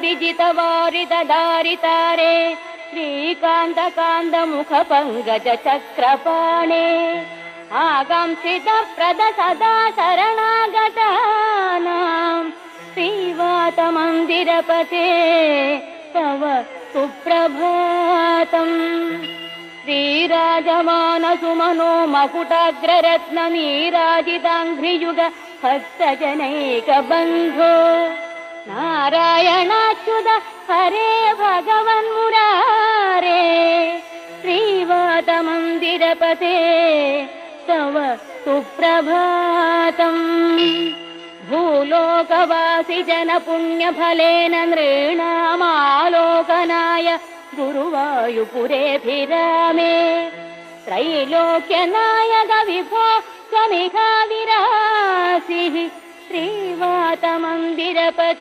विजितवारिदधारितारे श्रीकान्तकान्तमुखपङ्कजचक्रपाणे आकांक्षितप्रद सदा शरणागतानां श्रीवातमन्दिरपते तव सुप्रभातम्। श्रीराजमानसुमनो मकुटाग्ररत्ननीराजिताङ्घ्रियुग भक्तजनैकबन्धो नारायणाच्युत हरे भगवन्मुरारे श्रीवातमन्दिरपते तव सुप्रभातम्। भूलोकवासि जनपुण्यफलेन नृणामालोकनाय गुरुवायुपुरेऽभिरामे त्रैलोक्यनायक विभो त्वमिहाविरासिः श्रीवातमन्दिरपते।